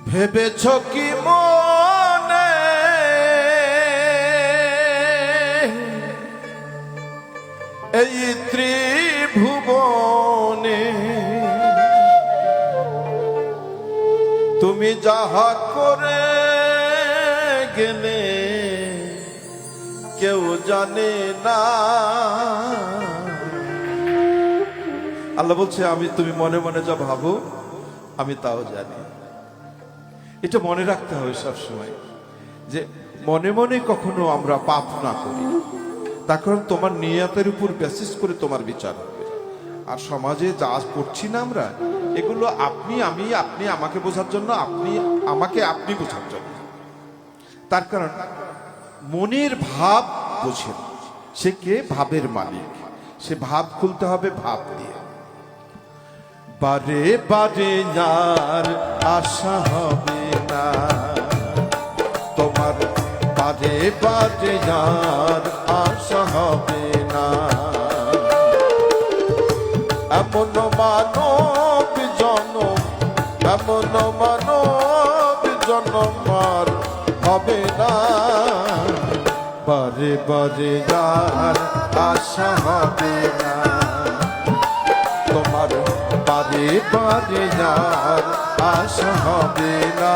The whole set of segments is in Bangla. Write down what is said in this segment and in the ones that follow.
ভেবেছ কি মনে এই ত্রিভুবনে তুমি যাহা করে গেলে কেউ জানে না। আল্লাহ বলছে আমি তুমি মনে মনে যা ভাবো আমি তাও জানি। এটা মনে রাখতে হবে সবসময় যে মনে মনে কখনো আমরা পাপ না করি, তার কারণ তোমার নিয়তের উপর বেসিস করে তোমার বিচার হবে। আর সমাজে যা করছি না আমরা, এগুলো আপনি আমি আপনি আমাকে বোঝার জন্য, আপনি আমাকে আপনি বোঝার জন্য। তার কারণ মনের ভাব বোঝেন, সে কে? ভাবের মালিক। সে ভাব খুলতে হবে ভাব দিয়ে। বারে বারে আর আশা হবে না তোমার, বারে বারে আর আশা হবে না। এমন মানব জনম, এমন মানব জনম আর হবে না। বারে বারে আর আশা হবে না তোমার, বারে বারে আর আশা হবে না।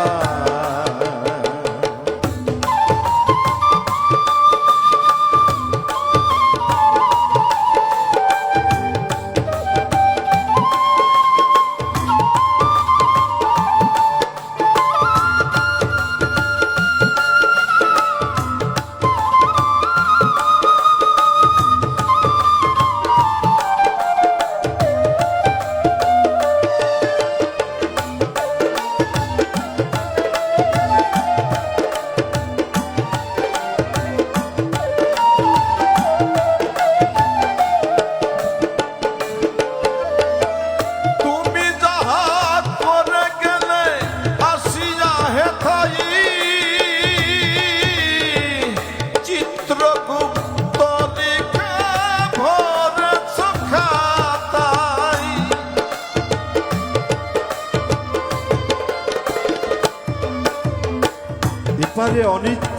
এপারে অনিত্য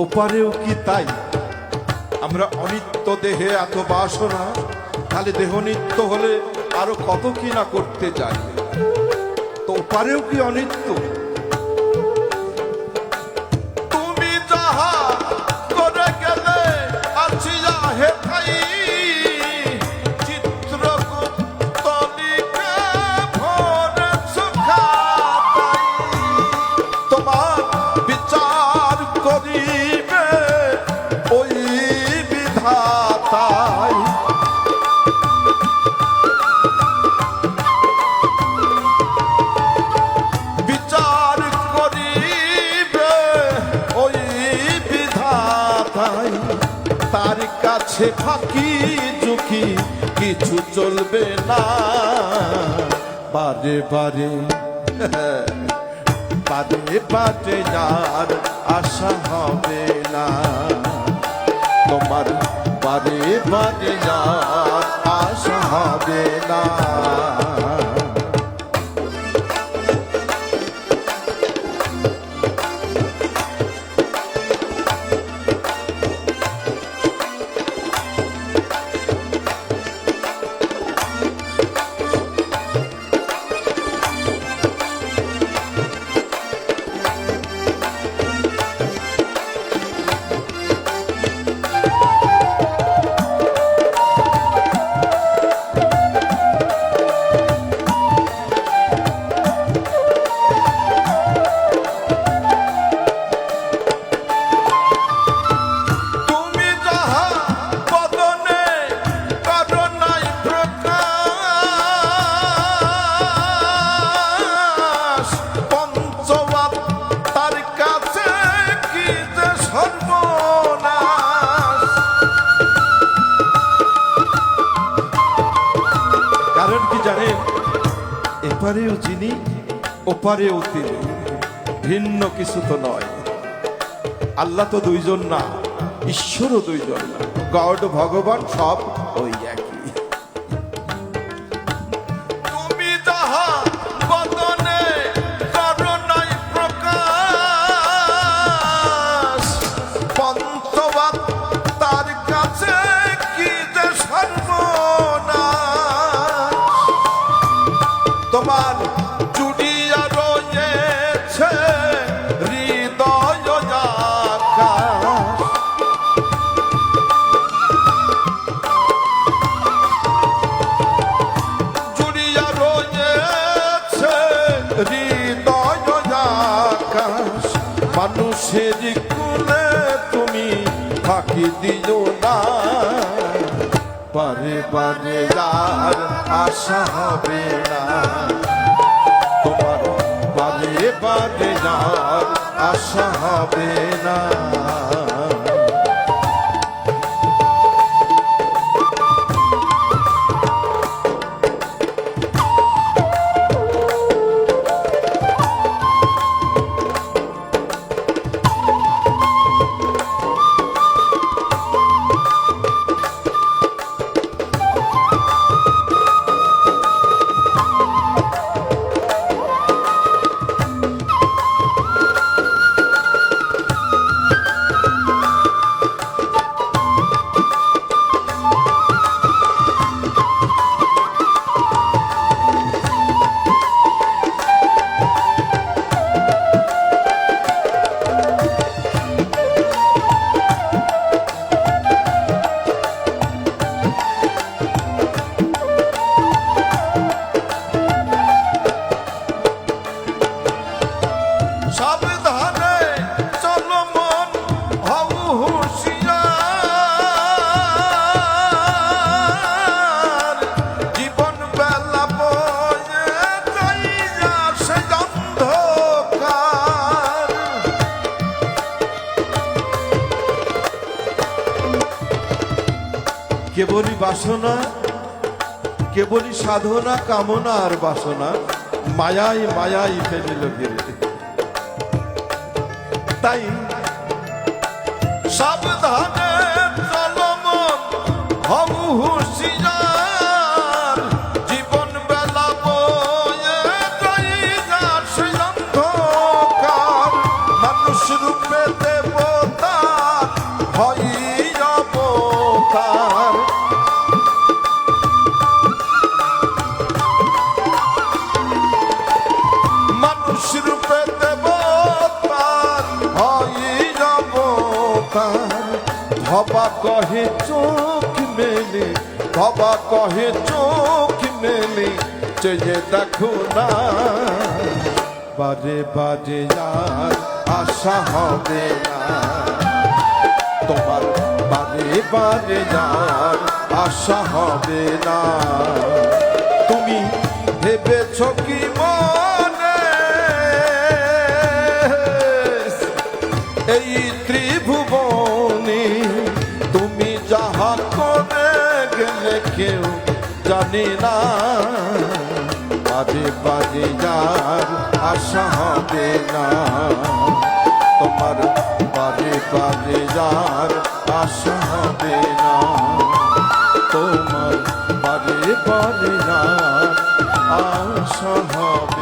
ওপারেও কি তাই? আমরা অনিত্য দেহে এত বাসনা, তাহলে দেহ নিত্য হলে আরো কত কি না করতে যাই। তো ওপারেও কি অনিত্য? তুমি যাহা করে গেলে আছি হে ভাই, চিত্রগুপ্তলিকা ভরে সুখাতাই। তোমার বিচার করিবে ওই বিধাতাই। বিচার করিবে ওই বিধাতাই। তার কাছে ফাঁকি ঝুঁকি কিছু চলবে না। বারে বারে বারে বারে আর আশা হবে না তোমার, বারে বারে আর আশা হবে না। এপারেও যিনি ওপারেও তিনি, ভিন্ন কিছু তো নয়। আল্লাহ তো দুইজন না, ঈশ্বরও দুইজন না। গড ভগবান সব ওই একই। তুমি যাহা বদনে করো জুড়িয়া রয়েছে হৃদয় আকাশ, জুড়িয়া রয়েছে হৃদয় আকাশ। মানুষের কুলে তুমি ফাঁকি দিও না, বারে বারে আর আশা হবে না, তোমার বারে বারে আর আশা হবে না। সাবধানে চলো মন হও হুঁশিয়ার, জীবন বেলা বয়ে যাইয়া সে অন্ধকার। কেবলই বাসনা, কেবলই সাধনা, কামনা আর বাসনা মায়াই মায়াই ফেলিল ঘিরে। তাই সাবধানে চলো মন হও হুঁশিয়ার, জীবন বেলা বয়ে যাইয়া সে অন্ধকার। মানুষ রূপে দেবতা হয় অবতার, মানুষ রূপে দেবতার হয় অবতার। ভবা কহে চোখ মেলে, ভবা কহে চোখ মেলে চেয়ে দেখো না, বারে বারে আর আশা হবে না, তোমার বারে বারে আর আশা হবে না। তুমি ভেবেছ কি মনে এই ত্রিভুবনে তুমি যাহা করে গেলে কেউ জানে না, বাজে বাজে যার আশা হবে না, তোমার বাজে বাজে যার আশা হবে না, তোমার বাজে বাজে যার আশা হবে